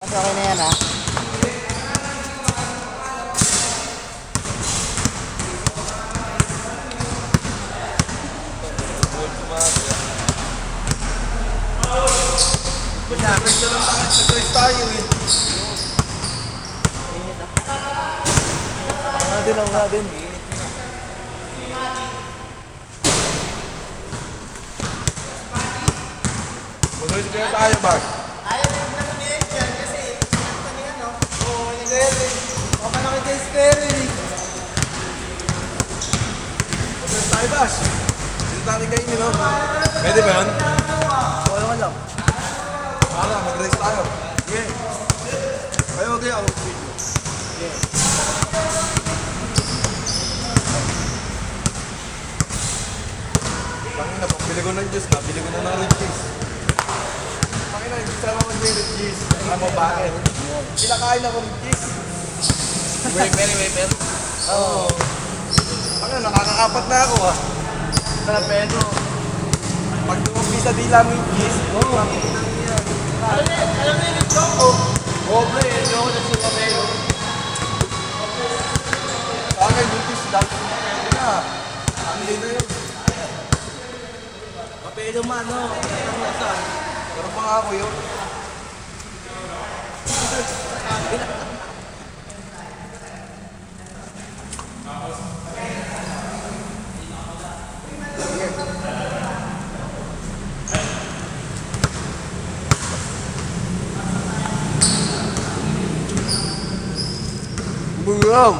Mas okay na yan, ha? Nag-race tayo eh. Ang nga din. Mag-race kaya tayo, Bart. Ayaw mo na kumihin dyan kasi kanina, no? Oo, nag-race. Baka nakita yung steering. Mag-race tayo, Bas. Dito tayo kainin, no? Pwede ba yun? Wala ka lang. Para, mag-race tayo. Sige. Kayo, okay, ako video. Tangina, pambili ko ng juice, nabili ko na ng red cheese. Tangina, hindi sama ko ng red cheese. Alam mo bakit? Kinakain ako ng cheese. Wafer. Oo. Tangina, nakakaapat na ako ah. Pero, Pag tumapis sa dila mo yung cheese, alam niyo yung choco. Oo, pre, yung choco na si Papelo. sa akin yung cheese, dami ko pwede na. Hindi na yun. Papelo man, no? Ang nasa. Pero pa nga ako yun. Belum.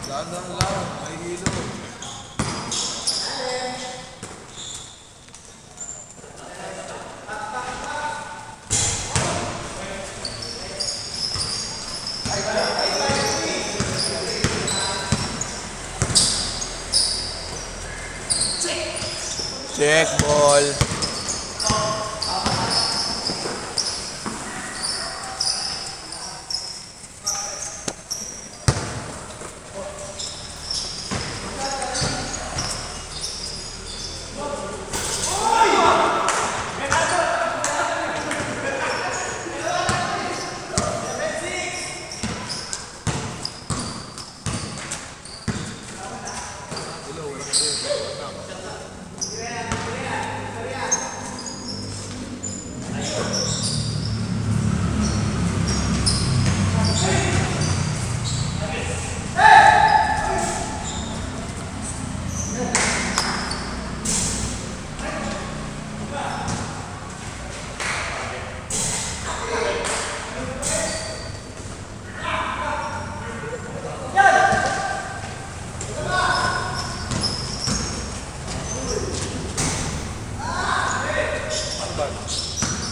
Dahan-dahan lang, may hilo. Check ball.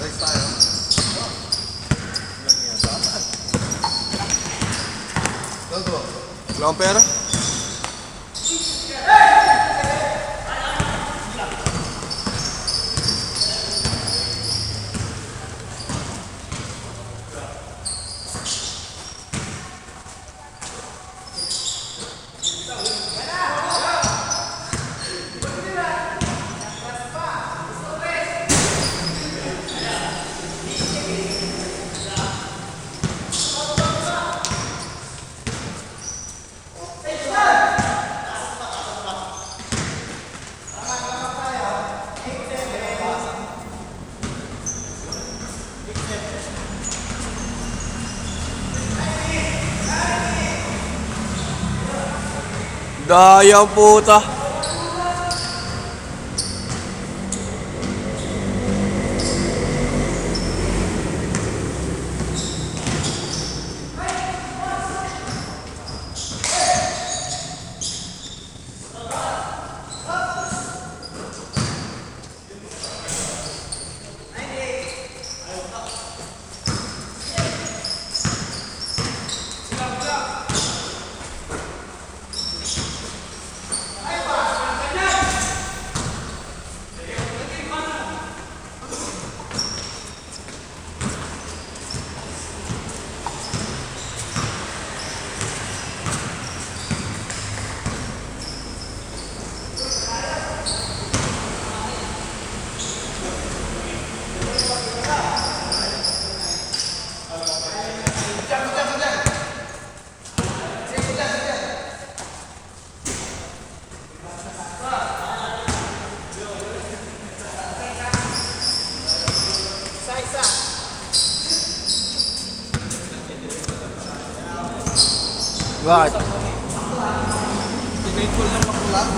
Next tayo. Go. Wala akong pera? Daya puta. Bakit? Tinaitol ng makulat.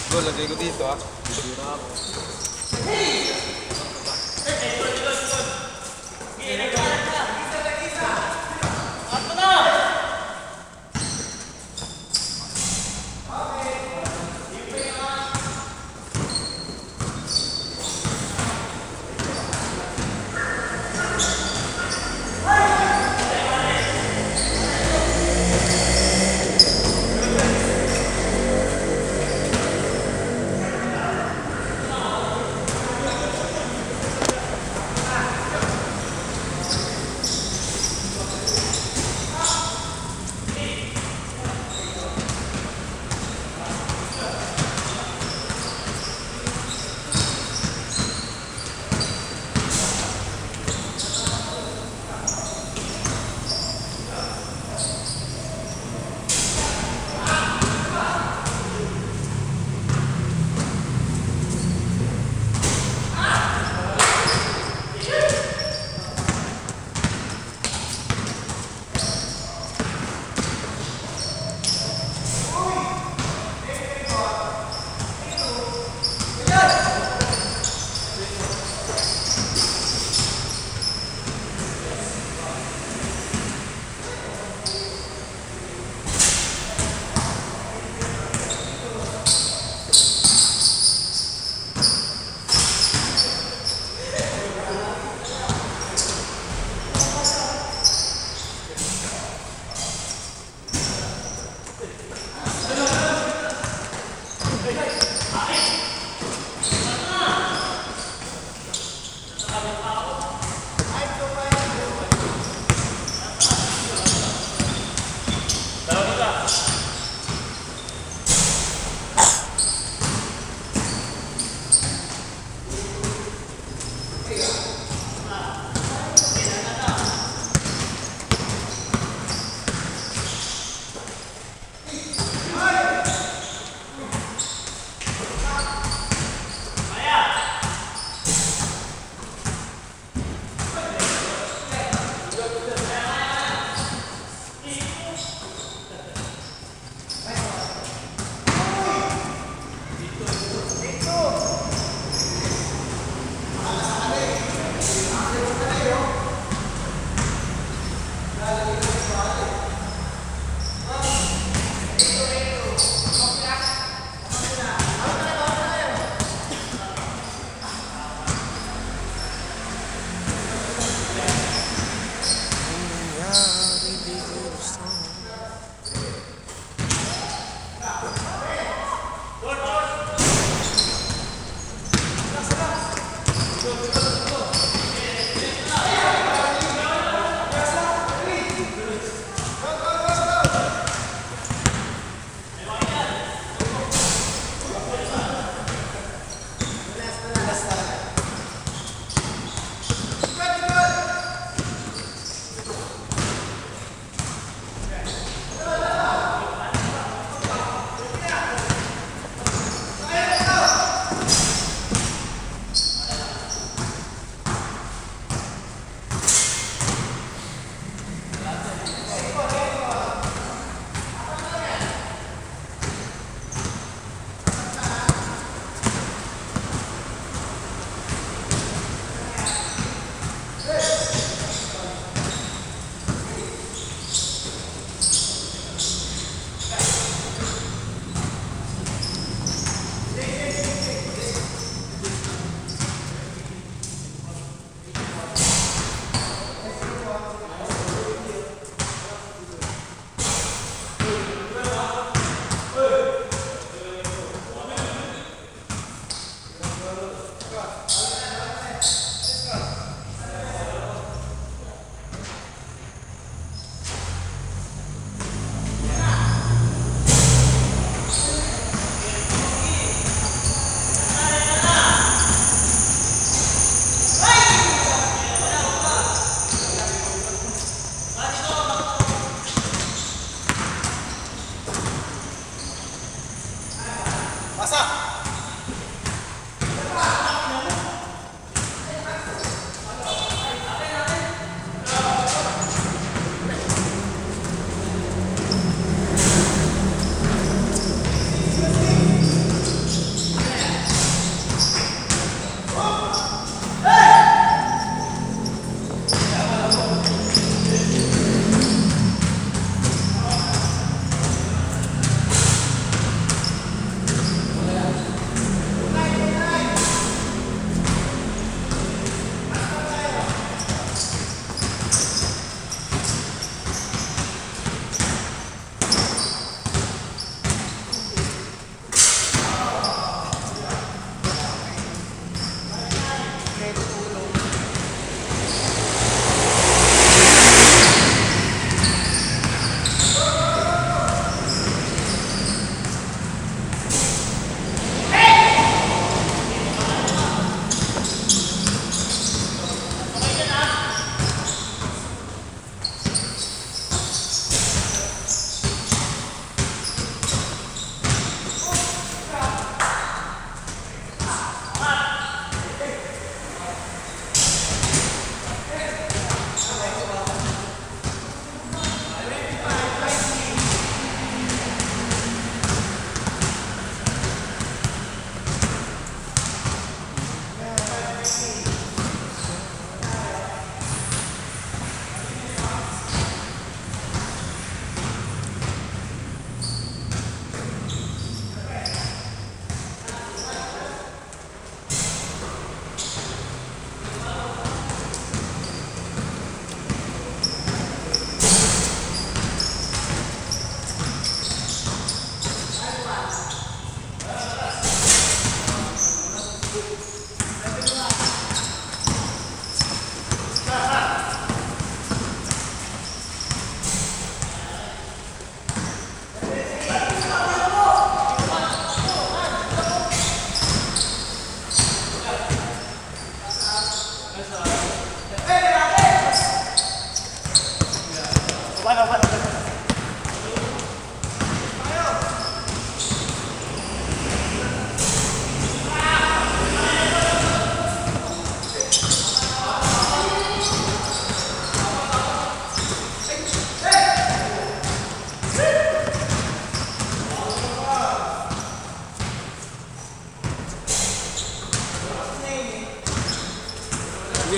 Go, lagay ko dito ah.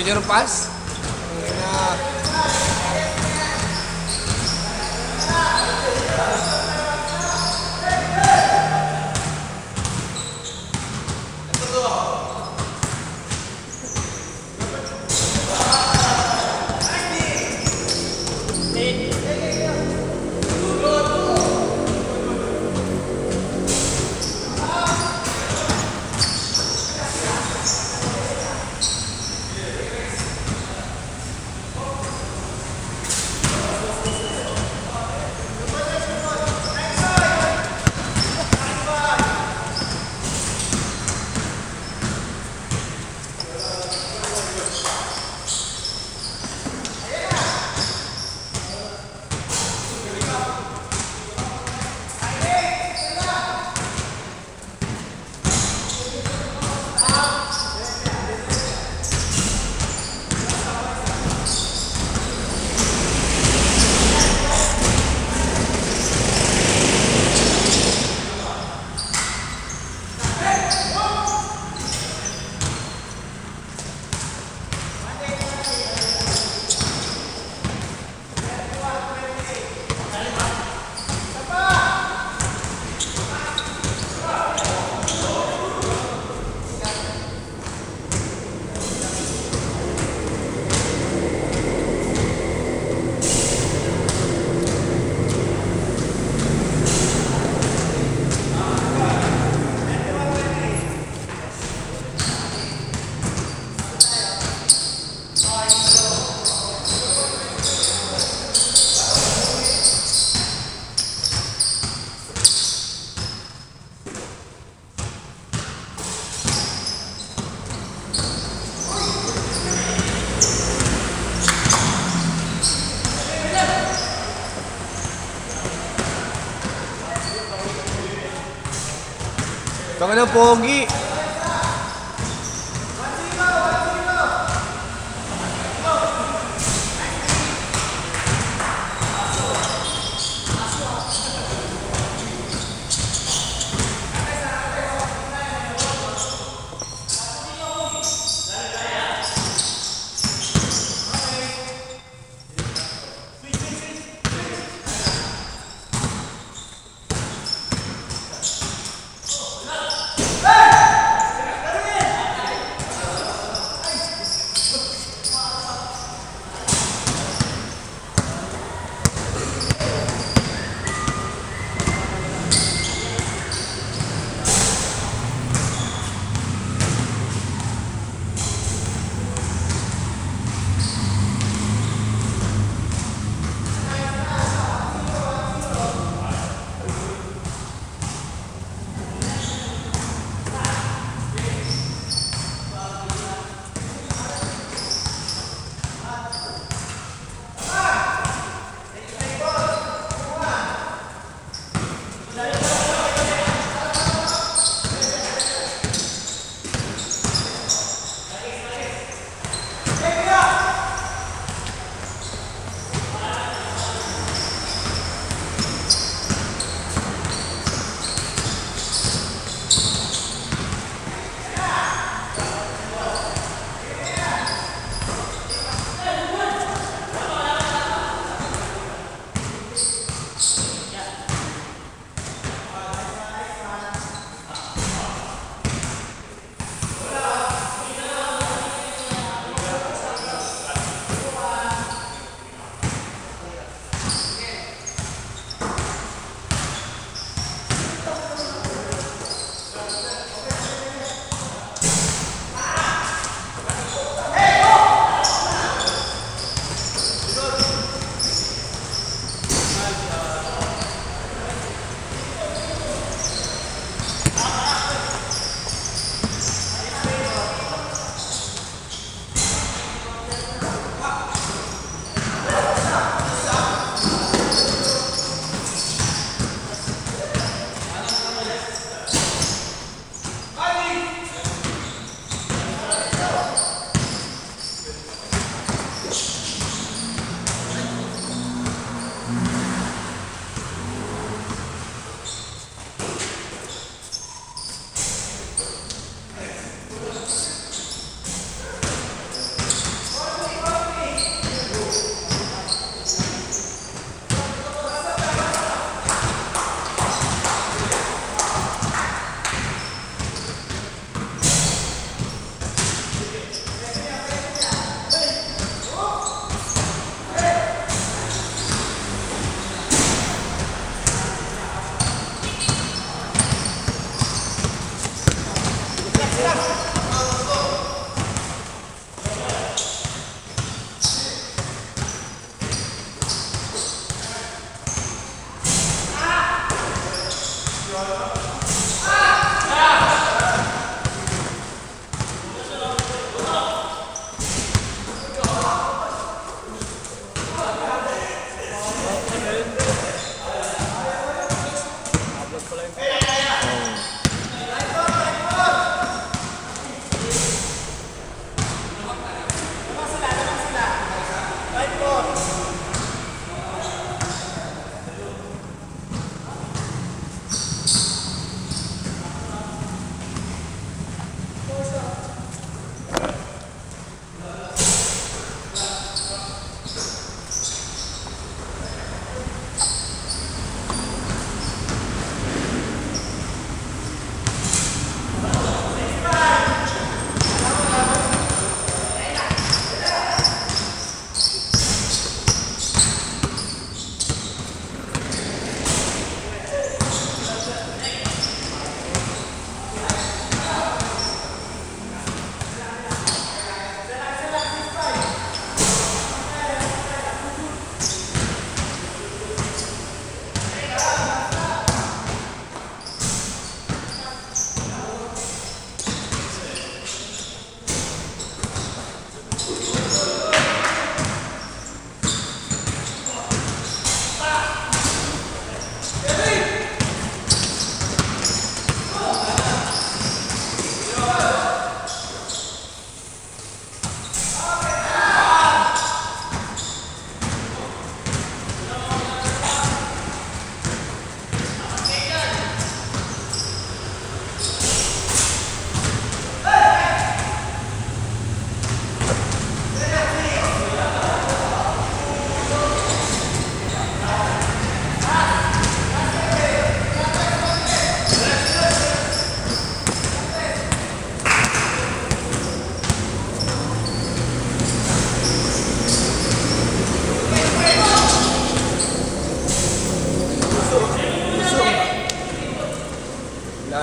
Junior pass? Taka na, Pogi. Hey!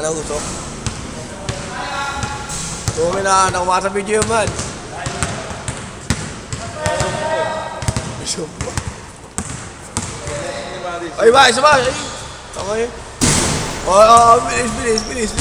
na usok. Tumi na, nakuha sa video yun, man. Ay, ba, isa ba? Ay, tama yun. Bilis.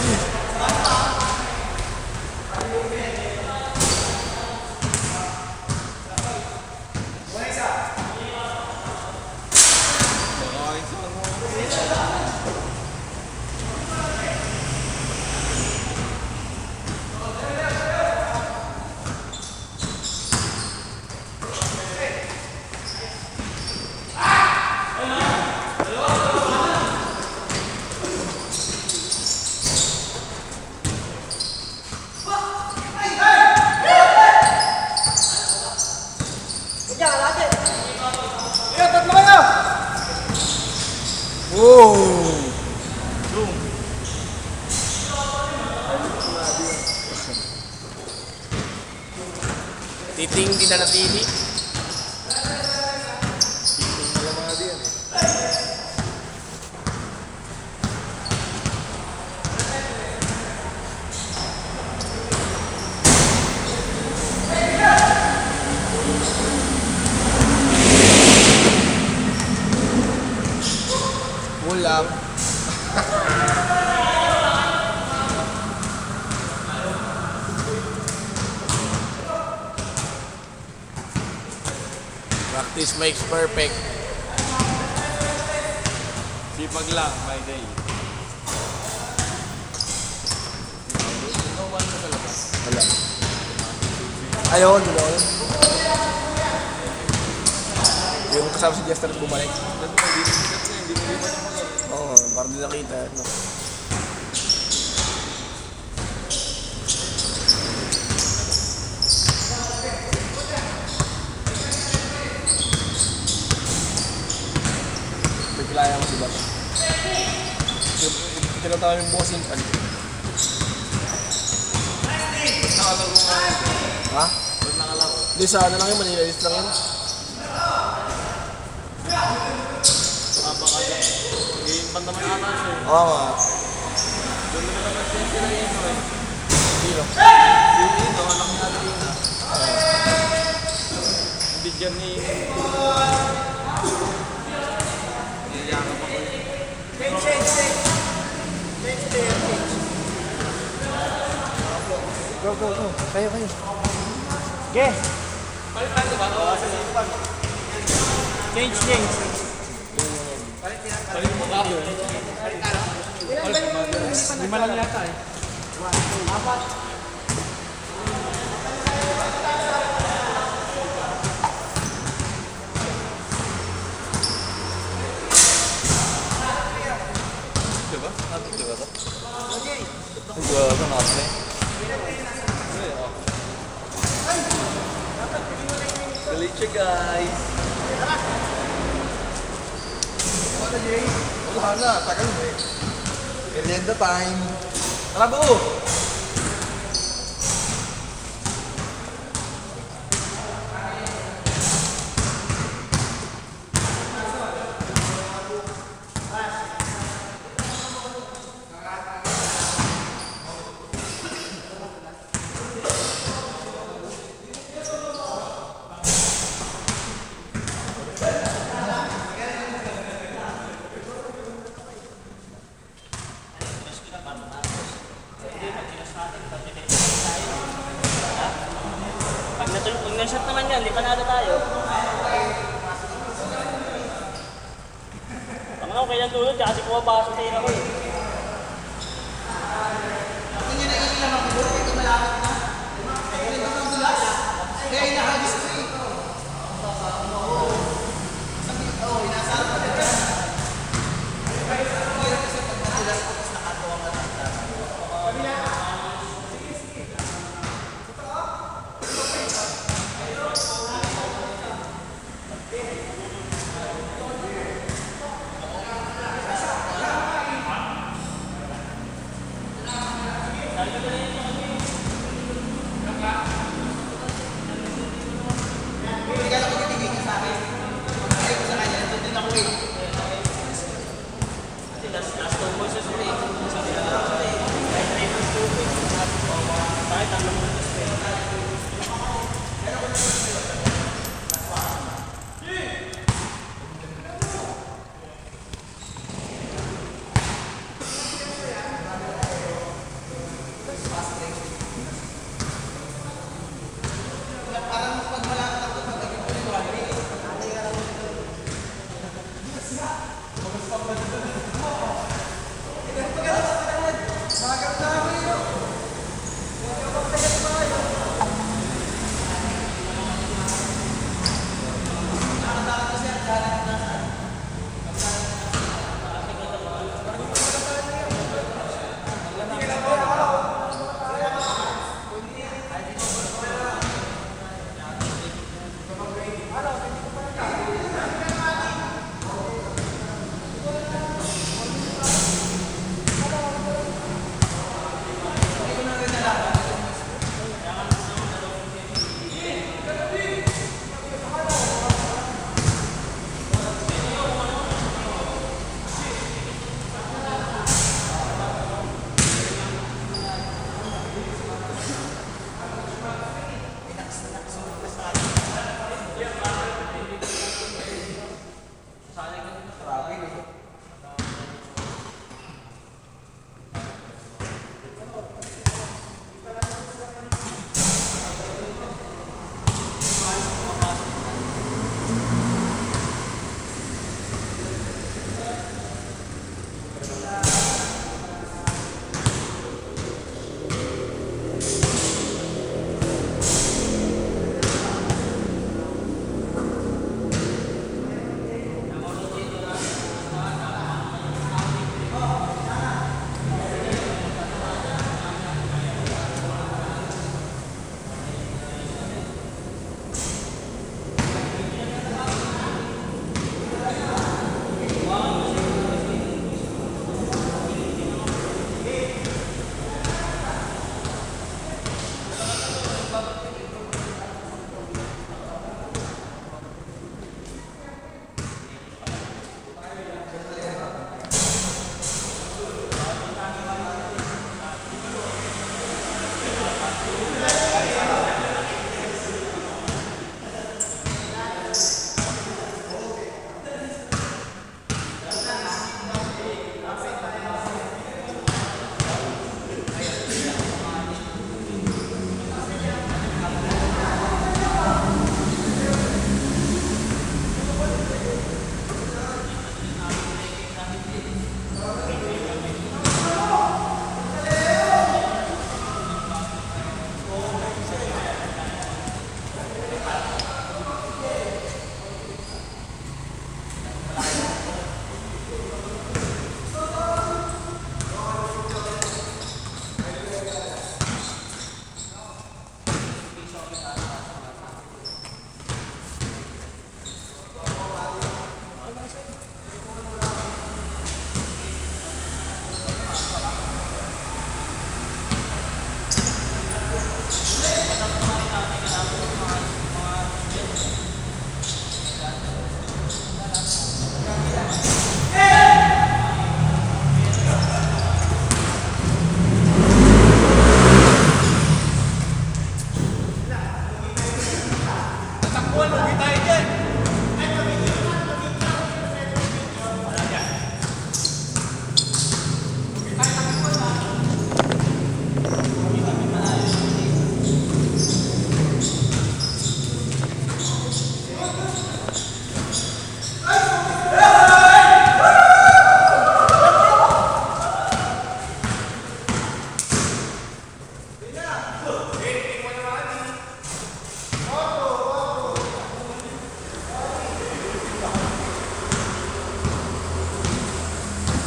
Wow! Titing di na natili. Ulam. Practice makes perfect. Sipag lang, my day. Wala. Ayun, dito. Yung kasama si Jester bumalik. Oo, parang di nakita. No? Bigla mo si Bata. Tinatawag yung bossing pan. Ha? Di sa ano lang yun, Manila list lang yun. Game pa naman ata siya eh. Oo nga. Doon naman naman siya sila Ino eh. Sino? Yung Ino, anak ni Adelina. Hindi dyan ni Ino. Niyayakap ako yun. Go. Kayo. Okay. Palitan ko ba? Oo, sa Lipan. Change. Palit mo ba ako? Lima lang yata eh. Apat. Diba? Natin diba ito? Ang gawa na ako eh. Galit siya guys. Wala na, tagal mo eh. Merienda time. Tara buo! Pag na-shot naman yan, di panalo tayo. Tama ako kailan tulad, kasi pumapasok sa ina ko eh.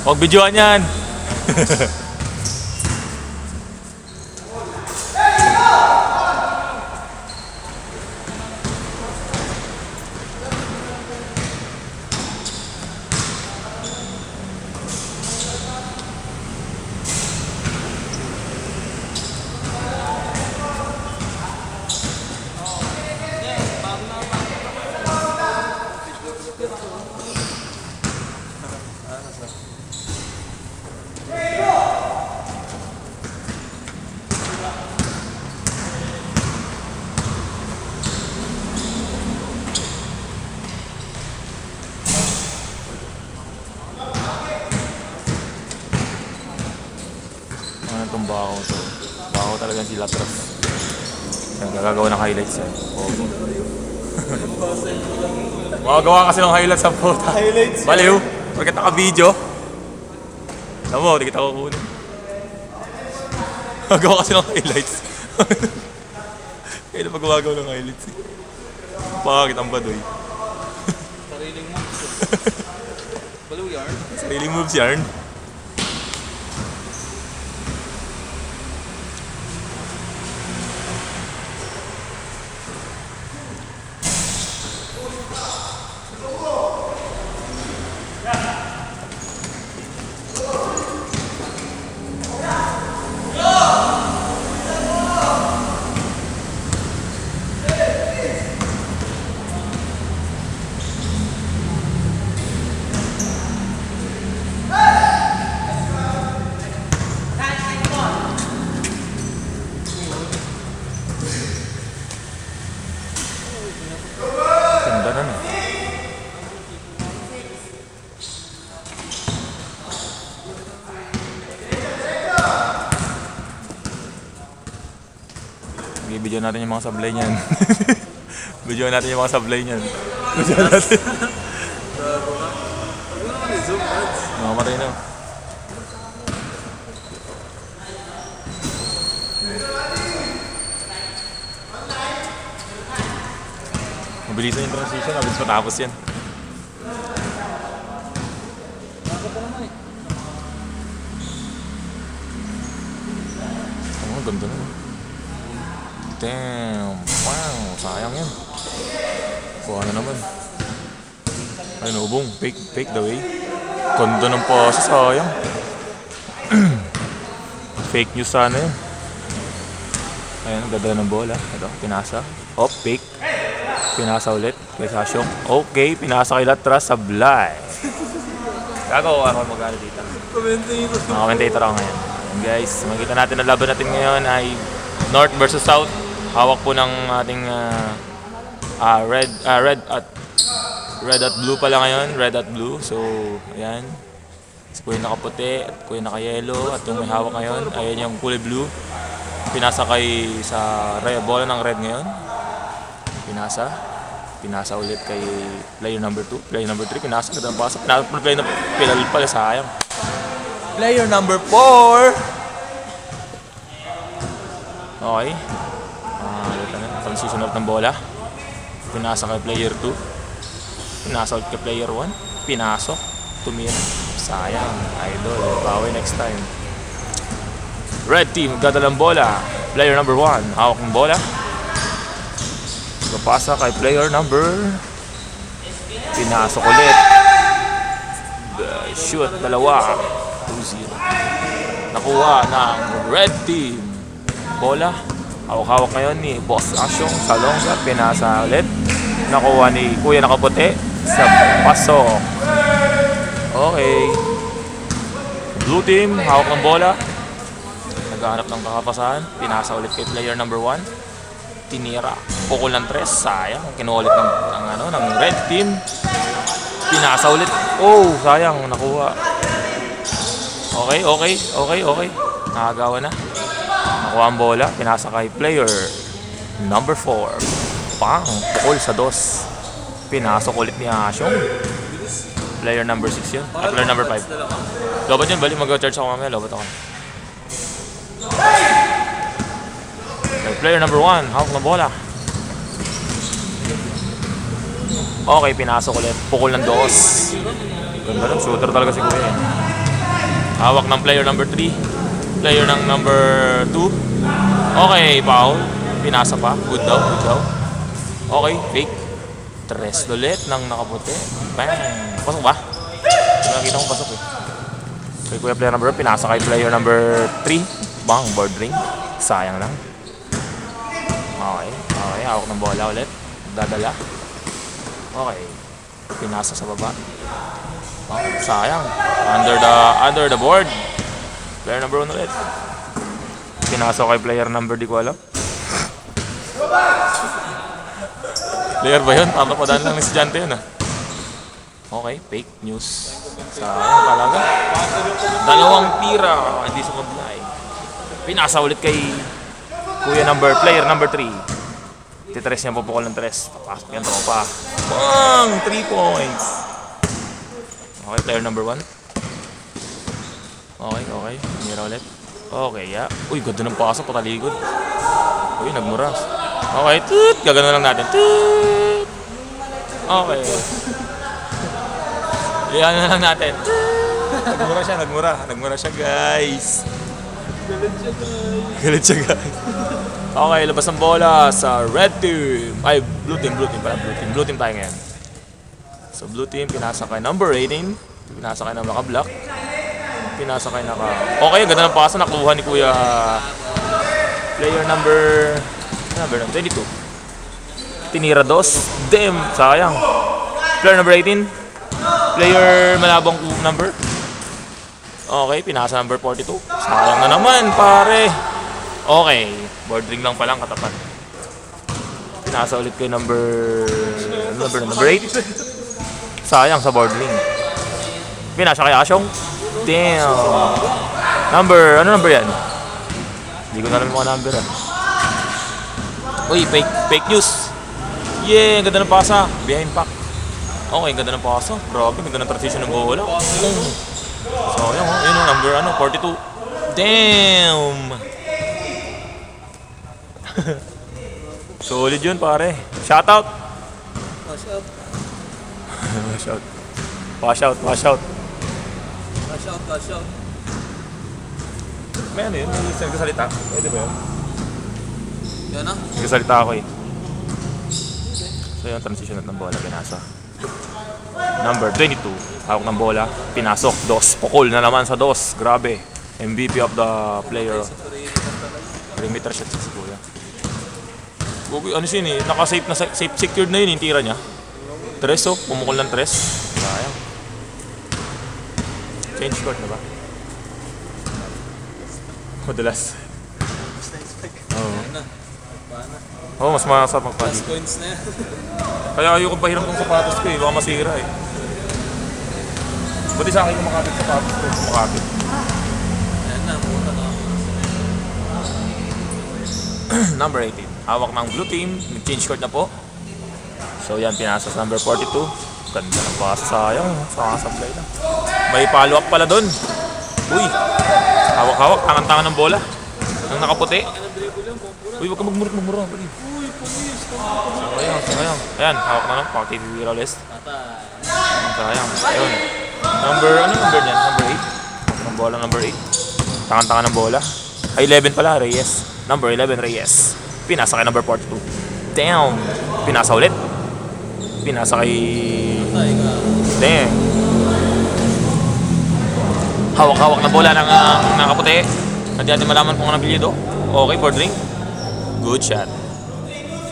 Huwag videoan yan. Ano itong bako to? Bako talaga si Latras. Yan, gagawa ng highlights yan. Opo. Makagawa kasi ng highlights sa puta. Highlights. Baliw. Pagkat naka-video. Alam mo, di kita kukunin. Magawa kasi ng highlights. Kaya na pag gumagawa ng highlights eh. Pakakit ang badoy. Sariling moves. Baliw yarn. Sariling moves yarn. Ganda na no. Bibidyo natin yung mga sablay niyan. Bidyo natin yung mga sablay niyan. Bidyo natin. Makamatay na. Mabilisan yung transition, abis matapos yan. Oh, ganda na. Damn. Wow, sayang yan. Kuha na naman. Ay, nubong. Fake the way. Kondo ng pasa, sayang. Fake news sana yun. Ayan, ganda ng bola. Ito, pinasa. Oh, fake. Pinasa ulit kay Sasyong. Okay, pinasa kay Latras, sablay. Gagawa ako mag-ano dito. Mga commentator ako ngayon. And guys, makikita natin na laban natin ngayon ay North versus South. Hawak po ng ating red at blue pala ngayon. Red at blue. So, ayan. Si Kuya nakaputi at Kuya naka-yellow. At yung may hawak ngayon, ayan yung kulay blue. Pinasa kay sa bola ng red ngayon. Pinasa ulit kay player number 2. Player number 3, pinasa ka ng pasa. Pinal pala, sayang. Player number 4. Okay. Transition ulit ng bola. Pinasa kay player 2. Pinasa ulit kay player 1. Pinasok. Tumira. Sayang. Idol. Bawi next time. Red team, gadalang bola. Player number 1. Hawak ng bola. Napasa kay player number. Pinasok ulit. Shoot, dalawa. 2-0. Nakuha ng red team. Bola. Hawak-hawak ngayon ni Boss Asyong sa longga. Pinasa ulit. Nakuha ni Kuya nakaputi sa pasok. Okay. Blue team, hawak ng bola. Naghahanap ng kakapasahan. Pinasa ulit kay player number 1. Tinira. Pukol ng 3. Sayang. Kinuha ulit ng red team. Pinasa ulit. Oh, sayang. Nakuha. Okay. Nakagawa na. Nakuha ang bola. Pinasa kay player number 4. Pang. Pukol sa 2. Pinasok ulit ni Asyong. Player number 6 yun. Player number 5. Lobat yun. Bali mag-charge ako mamaya. Lobat ako. Player number 1, hawak ng bola. Okay, pinasok ulit. Pukol ng 2. Ganda lang, shooter talaga si Kuya. Hawak ng player number 3. Player ng number 2. Okay, foul. Pinasa pa. Good daw, good daw. Okay, fake. Tres ulit ng nakaputi. Bang! Pasok ba? Nakita kong pasok eh. Okay, kuya player number 1. Pinasa kay player number 3. Bang, board ring. Sayang lang. Okay, okay. Hawak ng bola ulit. Dadala. Okay. Pinasa sa baba. Oh, sayang. Under the board. Player number 1 ulit. Pinasa kay player number di ko alam. Player ba yun? Papapadaan lang ng estudyante yun ah. Okay, fake news. Sayang talaga. Dalawang tira. Hindi sumablay. Pinasa ulit kay kuya player number 3. Titres niya pupukol ng tres. Papasok yan tropa. Bang! 3 points. Okay, player number 1. Okay, okay. Mira ulit. Okay, yeah. Uy, ganda ng pasok. Pataligod. Uy, nagmuras. Okay, toot. Gagano lang natin. Toot. Okay. Iyan na lang natin. Nagmura siya, nagmura. Nagmura siya, guys. Galit siya, guys. Okay, labas ang bola sa red team. Ay, blue team pala. Blue team tayo ngayon. So, blue team, pinasa kay number 18. Pinasa kay na naka-block. Pinasa kay naka... Okay, ganda ng pasa. Nakuha ni kuya player number 22. Tinira dos. Damn, sayang. Player number 18. Player malabong number. Okay, pinasa number 42. Sayang na naman, pare. Okay, board ring lang palang katapat. Pinasa ulit kay number 8. Sayang sa board ring. Pinasa kay Asyong. Damn. Ano number yan? Hindi ko na alam yung mga number ah. Uy, fake news. Yeah, ganda ng pasa. Behind pack. Okay, ganda ng pasa. Grabe, ganda ng transition ng bola. So, yun yung number 42. Damn! Solid yun, pare. Shoutout! Wash out. May ano yun? May nagsasalita. Pwede ba yun? Yan na. Nagsasalita ako eh. So yung transition ng bola, pinasa. Number 22. Hawak ng bola. Pinasok. Dos. Pukol na naman sa dos. Grabe. MVP of the player. Perimeter shot si kuya. Ano siya eh. Naka-safe na safe secured na yun yung tira niya. Tres oh. Pumukol ng tres. Sayang. Change court na ba? Madalas. Oo, mas masarap magpali. Plus points na yan. Kaya ayoko pahiram tong sapatos ko eh. Baka masira eh. Buti sa akin kung makapit sapatos ko. Makapit. Ayan na, muna na. Number 18. Hawak ng blue team. Nag-change court na po. So yan, pinasa sa number 42. Ganda ng pasa. Sayang. Saka-supply lang. May follow-up pala dun. Uy. Hawak-hawak. Tangan-tangan ng bola. Nang nakaputi. Uy, wag ka magmura. Sayang. Ayan, hawak na lang. Pakititira ulit. Sayang. Ayun. Ano number niyan? Number 8. Ang bola number 8. Tangan-tangan ng bola. Ay, 11 pala. Reyes. Number 11, Reyes. Pinasa kay number 42. Damn. Pinasa ulit. Pinasa kay... Damn. Hawak-hawak ng bola ng nakaputi. Hindi natin malaman kung ano apelyido. Okay, board ring. Good shot.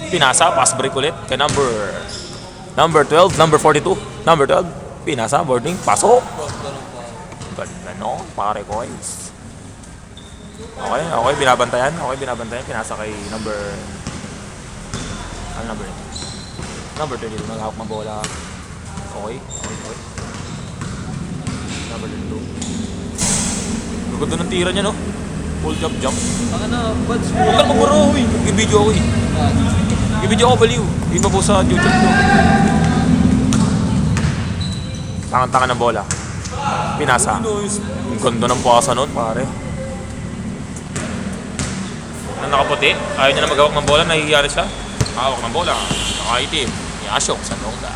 Pinasa, pass break ulit kay number 12, number 42. Number 12, pinasa, boarding, pasok. Ganda no, pare coins. Okay, binabantayan. Pinasa kay number... Ano number yun? Number 22, naghawak ng bola. Okay. Number 22. Ganda ng tira niya no. Full jump. Baka na, buds mo. Huwag ka magmuro, uy. Nag-video ako eh. Nag-video ako, baliw. Iba po sa YouTube ko. Tangan-tangan ng bola. Pinasa. Ang ganda ng pasa nun, pare. Nang nakaputi, ayaw niya na maghawak ng bola, nahihiyari siya. Hawak ng bola. Nakaitim. Yashok sa nongga.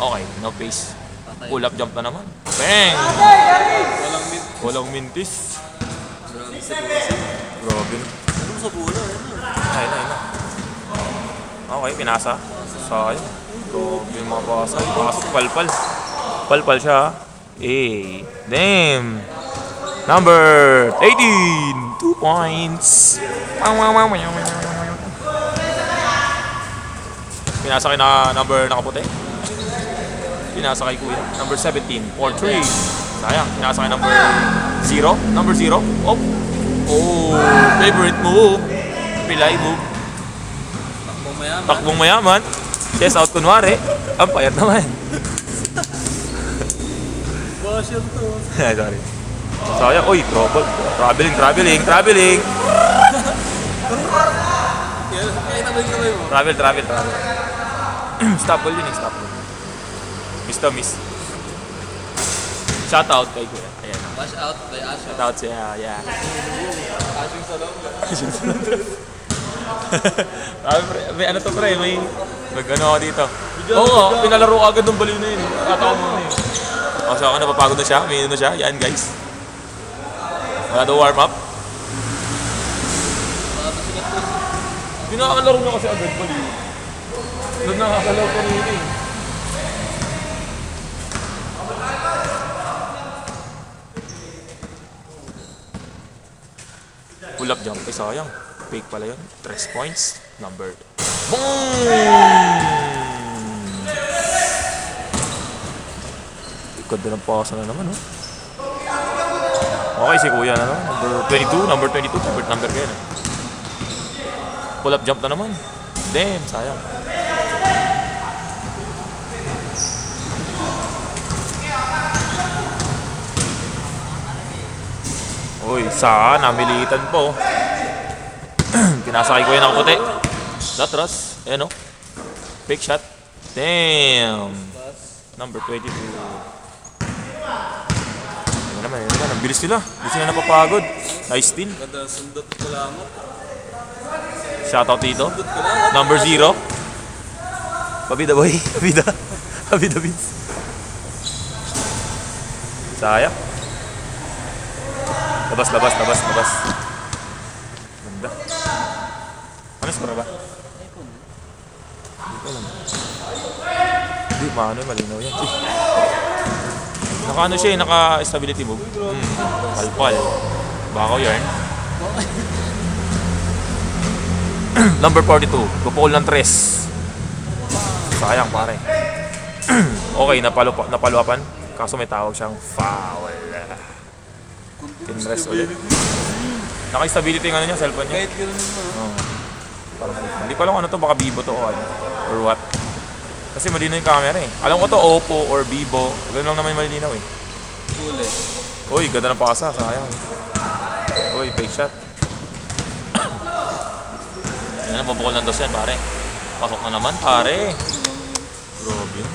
Okay, no pace. Pull up jump na naman. Bang! Walang mint. Walang mintis. Grabe sa bossing. Grabe. Anong sa bola? Ay na. Okay, pinasa. Sayang. Grabe yung mga pasa. Pasok, palpal. Palpal siya. Eh, damn. Number 18. 2 points. Pinasa kay na number nakaputi. Pinasa kay kuya. Number 17. 4-3. Sayang. Pinasa kay number 0. Number 0. Oh. Oh. Favorite move. Pilay move. Takbong mayaman. Takbong mayaman. Chest out kunwari. Ang payat naman. Basher to. Sorry. Sayang. Uy, trouble. Traveling. Kaya tabay mo. Travel. Stop ball yun eh. Stop ball. Miss. Shout out kay kuya. Ayan. Wash out by Asher. Shout out siya. Yeah. Ashing sa loob. May ano to pre, may ano ako dito. Oo, pinalaro agad ng baliw na yun. Nakatawa mo na yun. So ako napapagod na siya, may na siya. Yan guys. Wala daw warm up. Pinakalaro niya kasi agad baliw. Doon nakakalaro ko rin eh. Pull up jump, eh sayang. Fake pala yun. 3 points. Number. Boom! Ganda ng pasa na naman, oh. Okay, si kuya na naman. Number 22. Favorite number kayo na. Pull up jump na naman. Damn, sayang. Uy, saan? Namilitan po. Pinasa kay kuya ng puti. Latras. Ayan o. Fake shot. Damn. Number 22. Ayan naman. Ang bilis nila. Hindi sila napapagod. Nice steal. Ganda sundot ko lang. Shoutout dito. Number 0. Pabida boy. Pabida Vince. Sayang. Labas. Ganda. Ano score ba? Hindi ko alam. Hindi, paano yung malinaw yan. Naka ano siya eh, naka-stability move. Palpal. Bakaw yarn. Number 42. Gupol ng 3. Sayang pare. Okay, napaluapan. Kaso may tawag siyang foul. Tinrest ulit. Naka-stability yung ano niya, cellphone niya. Kahit gano'n mo. Parang, hindi ko alam ano to, baka Vivo to o ano, or what. Kasi malinaw yung camera eh. Alam ko to Oppo or Vivo. Ganun lang naman yung malinaw eh. Huli. Uy, ganda ng pasa, sayang. Uy, fake shot. Yan, nabubukol ng dos yan pare. Pasok na naman pare. Grabe yun.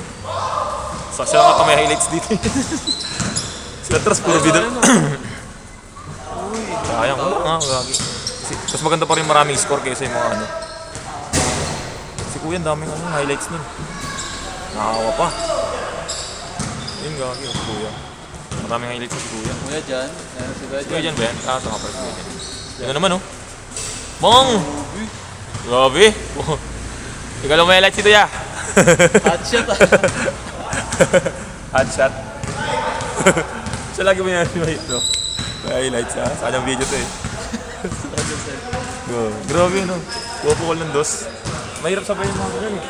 Sila nga may highlights dito. Sila tras puro video. Sayang. Gagi. Mas maganda pa rin maraming score kaysa yung mga ano. Si kuya, daming highlights nun. Nakawa pa. Yun gagi, si kuya. Maraming highlights si kuya. Kuya dyan. Ayan si Kuya Si kuya dyan. dyan ba yan? Ito nga pala si kuya dyan. Yun na naman oh. Bong! Grabe. Ikaw lang may highlights dito ya. Hot shot ah. Hot shot. Siya lagi mo yan no? May highlights ha. Saan ang video to eh. Grabe no. Pupukol ng dos. Mahirap sabihin mga ganun eh.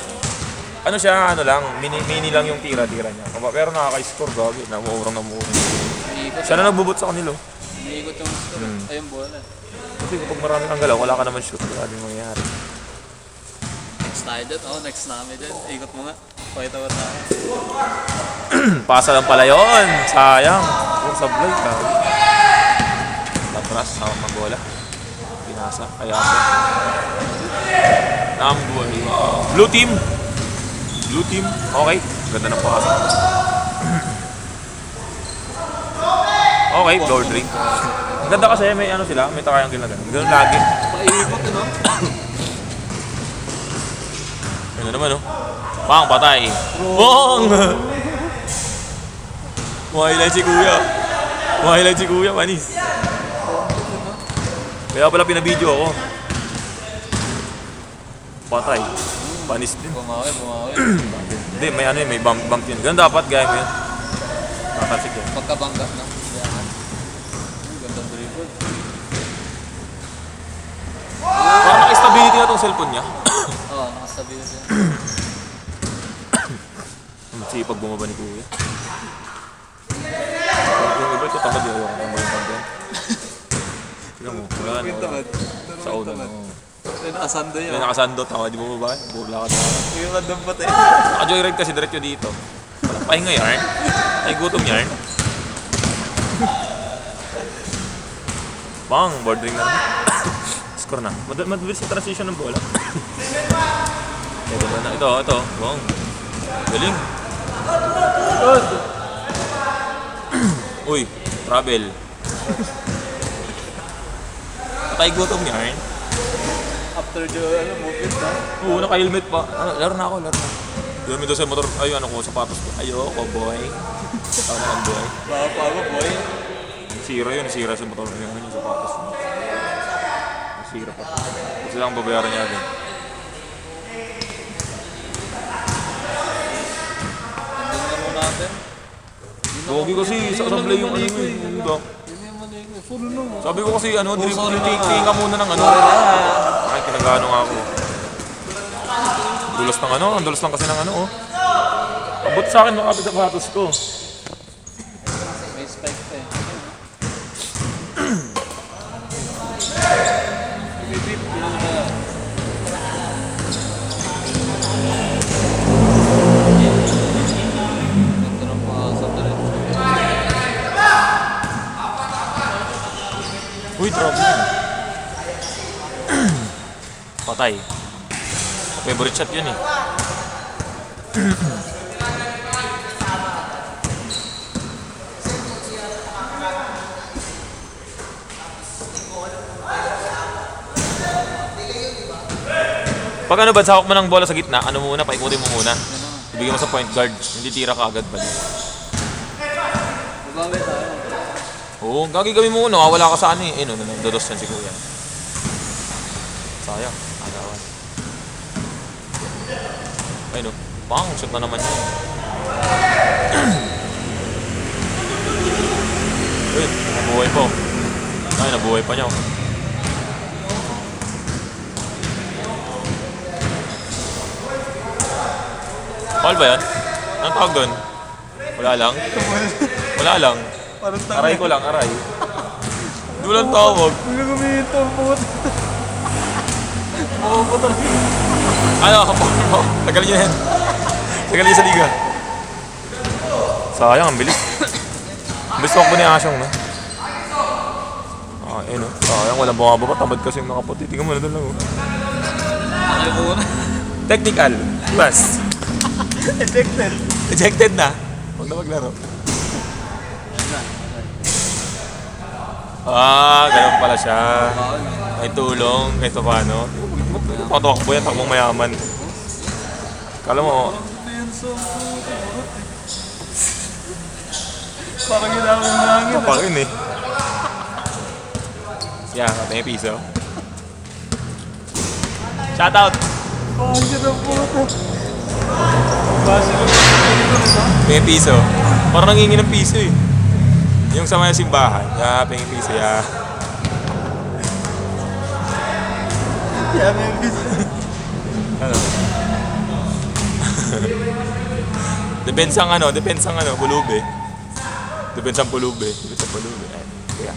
Ano siya, ano lang, mini lang yung tira-tira niya. Pero nakaka-score, gagi. Namuurang. Umiikot. Siya na nagbubutt sa kanilo. Umiikot yung score. Ayun bola. Kasi kapag maraming ang galaw, wala ka naman shoot. Wala din mangyayari. Next tayo dyan. Oh, next namin dyan. Ikot mo nga. Pakita ba tayo? Pasa lang pala yun. Sayang. Puro sablay ka. Latras, sama magbola. Pinasa, kayasa. Number. Blue team. Okay. Ganda ng pasa. Okay, floor drink. Ang ganda kasi may ano sila, may triangle na gano'n. Gano'n lagi. Paikot ano? Ano naman oh. Pang, patay. Bong! Mahihilahin si kuya. Mahihilahin si kuya, panis. Kaya pala pinabidyo ako. Patay. Panis din. Bumawi. Hindi, may ano yun, may bump yun. Ganun dapat, gaya mo yun. Nakasik yun. Pagkabangga, no? Gandang dribble. Parang naka-stability na tong cellphone niya. Oo, nakasabi na siya. Masipag bumaba ni kuya. Yung iba ito, tamad yun. Ayaw ko naman yung pagyan. Tignan mo, wala na. Sa una, no. Nakasando May nakasando, tamad di bumaba. Burla ka tamad. Yung random pa tayo. Naka-joyride kasi diretso dito. Walang pahinga yarn. Ay gutom yarn. Bang! Bordering na naman. Score na. Mabilis yung transition ng bola. Ito ba na? Ito. Bang. Galing. Uy, travel. Patay gutom yarn. After the movement na. Oo, naka-helmet pa. Laro na ako. Laro doon sa motor. Ay, ko, sapatos ko. Ayoko, boy. Tao naman, boy. Bago, boy. Sira sa motor. Yung sapatos mo. Sira pa. Kasi lang babayaran niya agad. Andun na muna natin. Gogi kasi, sa sablay yung ano mo eh. Yun yung mali ko. Full no. Sabi ko kasi, sorry na. tingin ka muna ng ano. Ay, kinagano nga ako. Ang dulas lang kasi ng ano, oh. Abot sa akin, makapit sa sapatos ko. May spike pa eh. Bibip, yun na ba? Ito na pa sa diretso. Uy, trouble yun. Patay. Favorite shot yun eh. Pag ano ba, sakok mo ng bola sa gitna, ano muna, paikutin mo muna. Ibigay mo sa point guard, hindi tira ka agad ba? Babawi tayo. Oo, gagawin mo muna, wala ka sa ano eh. Dodos yan si kuya. Sayang, agawan. Ay no, bang, shoot na naman yun. Uy, nabuhay pa oh. Ay, nabuhay pa niya oh. Foul ba yan? Anong tawag doon? Wala lang? Wala lang. Aray ko lang, aray. Dulang tawag. Gagamitin po. Ano, kapag tagalin niya yan. Tagalin niya sa liga. Sayang, ang bilis. Ang bilis ko ni Asyong, no? Ah, no? Sayang, walang bumababa. Tamad kasi yung nakaputi. Tingnan mo na doon lang, oh. Ay muna. Technical. Plus. Ejected na. Huwag na maglaro. Ganun pala siya. May tulong, kahit pa paano. Matuwakbo yan, takbong mayaman. Kala mo, Parang ginawang hangin. kapangin eh. Yeah, may piso. Shoutout! May piso. Parang nangingi ng piso eh. Yung sa mga simbahan. Yeah, may piso, yeah. Yeah, may piso. Ano? Depensang bulube. Depensang bulube. Ayan, kaya.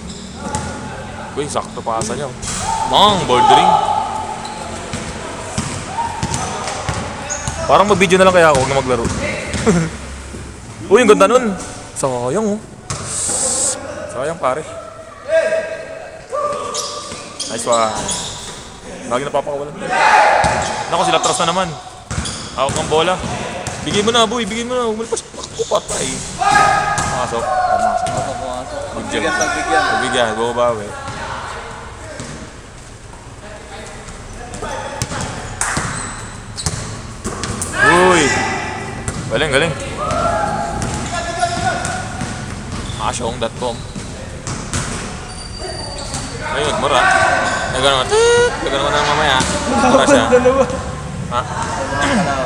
Uy, sakto pasa niya. Mang, bordering. Parang mag-video na lang kaya ako, huwag na maglaro. Uy, ang ganda nun. Sayang oh. Sayang pare. Nice one. Lagi napapakawalan. Naku, sila atras na naman. Hawak ng bola. Bigay mo na, boy. Bigay mo na. Umalpas. Patay. Pasok. Bigyan. Bigyan. Bumabawi. Uy. Galing. Asyong.com. Ayun, mura. Nagano naman na mamaya. Mura siya. Ha?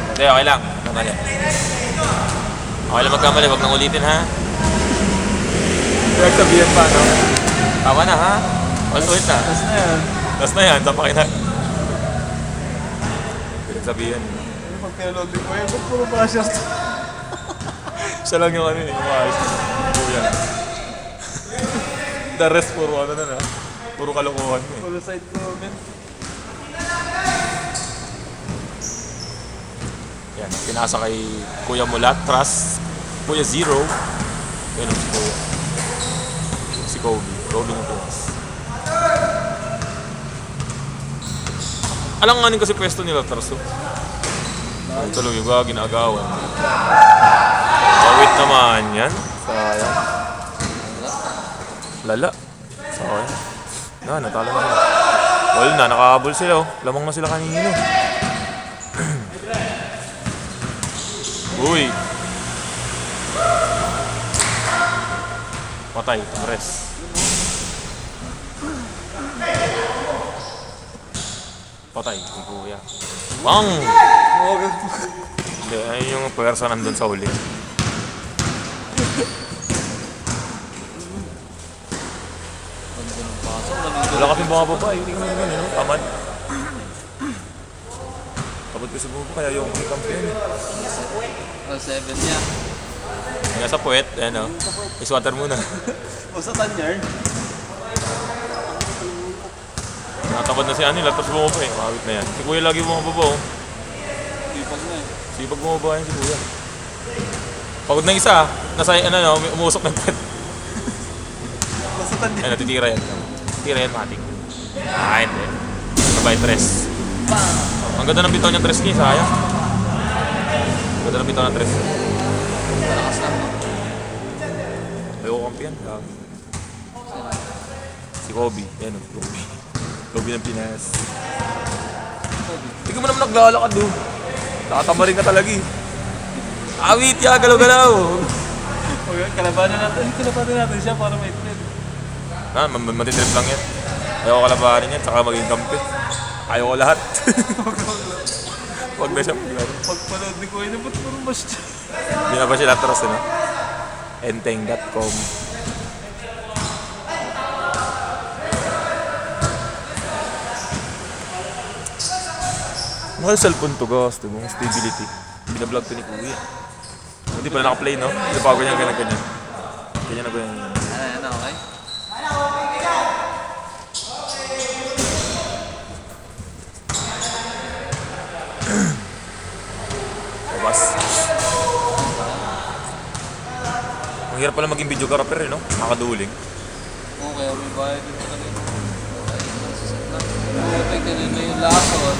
Hindi, okay lang. Kamali. Okay lang magkamali, wag nang ulitin ha. Pinagsabihan pa, no? Tama na ha? Ulit na. Tapos na yan. Tapos na yan, sapakin na. Pinagsabihan. Pag pinaloading ko yun, ba't puro basher to? Siya lang yung ano eh, yung ayos. Kuya. The rest, puro ano na na. Puro kalokohan mo eh. Puro side comment. Yan, pinasa kay Kuya Mulat, Trust, Kuya Zero. Yan si Kuya. Si Kobe. Kobe ng Pinas. Alam nga kasi pwesto nila, Trust. Ay, tuloy yung ginagawan. Kawit naman yan. Sayang. Lala. Sayang. Natalo na sila. Wala na, nakahabol sila oh. Lamang na sila kanina. Uy! Patay, Tamres. Patay, yung kuya. Bang! Hindi, ayun yung pwersa nandun sa huli. Wala kasing bumababa eh. Hindi ko naman yun, tamad. Tamad kasi bumababa, kaya yung kampiyon eh. 7 niya. Nga sa puwet, ano, iswater muna. O sa tanyard. Nakatamad na si Anil, tapos bumaba eh. Makawit na yan. Si Kuya lagi bumababa oh. Ipag na eh. Sipag bumaba yan si Kuya. Pagod na isa, nasa, ano, umusok ng puwet. O sa tanyard. Ay, natitira yan. Tira yan, matik. Ah, hindi. Sabay, tres. Ang ganda ng bitaw niya, tres niya, sayang. Ang ganda ng bitaw ng tres. Malakas lang. Ayoko kampiyan. Si Kobe. Yan o, Kobe. Kobe ng Pinas. Hindi ka mo naman naglalakad doon. Nakatamarin ka talaga eh. Awit ya, galaw-galaw. Okay, kalabanan natin siya para may friend. Matitrip lang yan. Ayoko kalabanin yan, saka maging kampi. Ayoko lahat. Huwag na siya maglaro. Pagpanood ni Kuya, ba't puro mas siya? Hindi na ba sila atras, ano? Enteng.com. Mahal cellphone to, guys. Diba? Stability. Binablog to ni Kuya. Hindi pala naka-play, no? Hindi pa ako ganyan. Ganyan na ganyan. Ano, okay? Babas. Ang hirap pala maging videographer, eh, no? Nakakaduling. Oo, kaya may bayad din talaga. Kapag ganun na yung lakon.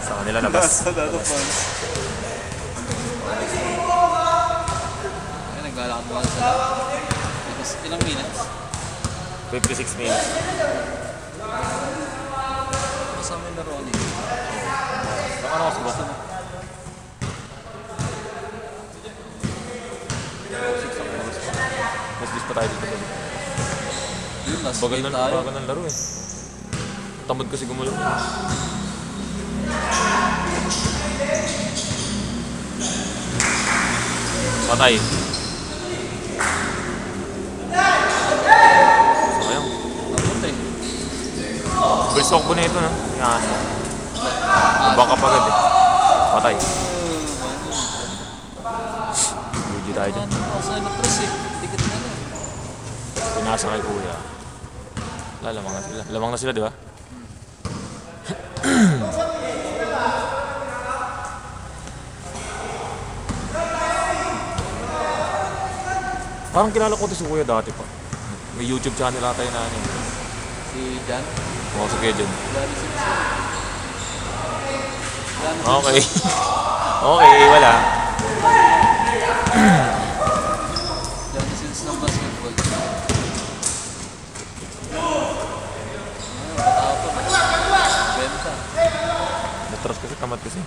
Sa kanila labas. Sa dato fans. Ay, naglalakad mo lang sila. Ilang minutes? 56 minutes. Kasama yung laro ni. Ano kasi ba? Mas bis pa tayo dito. Yun, last Bagal game na tayo. bagal ng laro eh. Tamad kasi gumulong. Patay. Sayang. Napot eh. Bilsok po na ito, no? Yan. Baka pagad eh. Patay. GG tayo dyan. Ano ako sa electros eh. Ticket na lang. Pinasa kay Kuya. Lamang na sila. Lamang na sila, di ba? Parang kilala ko ito si Kuya dati pa. May YouTube channel ata yun na ano. Si Jan. Oo, si Kuya dyan. Gary Simpson. Okay. Okay, wala. Gary Simpson ng basketball. Ayun, matapon. Benta. Natras kasi, tamad kasi.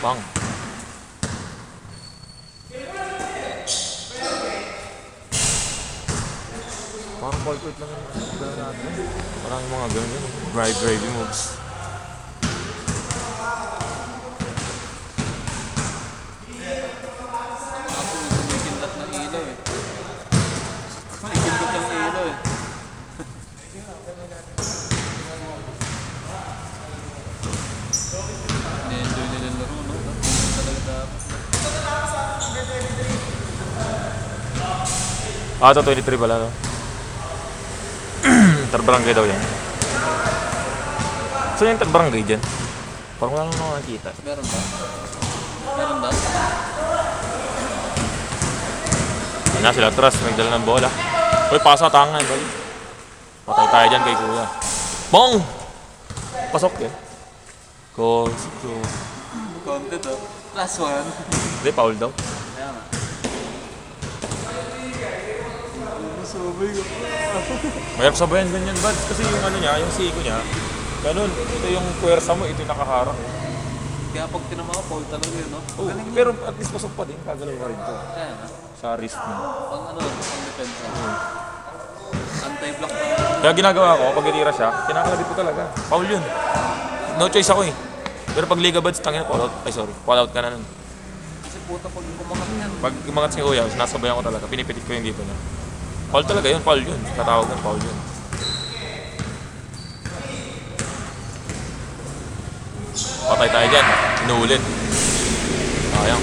Bang. lang yung gano'n natin. Parang yung mga gano'n yun. Driving moves. Ako kumikindat ng ilaw eh. Kumikindat ng ilaw eh. Ni-enjoy nila yung laro, no? Talaga dapat. Ah, ito 23 pala, no? Interbarangay daw yan. Saan yung interbarangay dyan? Parang wala naman nakakita. Meron ba? Meron ba? Yan na, sila Trust, may dala ng bola. Uy, pasa tangan, boy. Patay tayo dyan kay kuya. Bong! Pasok yan. Goal, go. Konti to. Last one. Hindi, foul daw. Kaya nga. Masabay ko. Mayroon sabayan ganyan, Bads. Kasi yung ano niya, yung siko niya, ganun. Ito yung puwersa mo, ito yung nakaharap. Kaya pag tinama ko, foul talaga yun, no? Oh, pero at least pasok pa din, kagalaw pa rin to. Kaya nga. Sa wrist mo. Pang ano, pang depensa. Anti-block na. Kaya ginagawa ko, pag itira siya, kinakalabit ko talaga. Foul yun. No choice ako eh. Pero pag Liga Bads, tangin na, fall out. Ay, sorry. Fall out ka na nun. Kasi puta pag kumangat yan. Pag umangat si Kuya, sinasabayan ko talaga. Pinipitit ko yung dito niya. Foul talaga yun, foul yun. Tatawag ng foul yun. Patay tayo dyan. Inuulit. Sayang.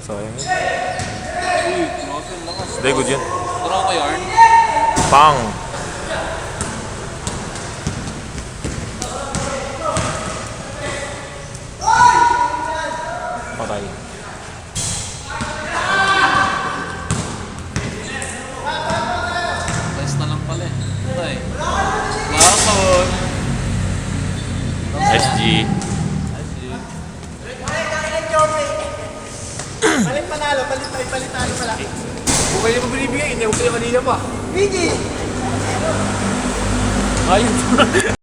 Sayang. Sayang yun. Uy, grabe ang lakas. Hindi, good yun. Tara ko yarn. Pang! Patay. Rest na lang pala eh. Patay. Bakon! SG. Palit panalo, palit pala. Kung kayo mo binibigay, hindi ko kayo kanina pa. Biggie! Ayun.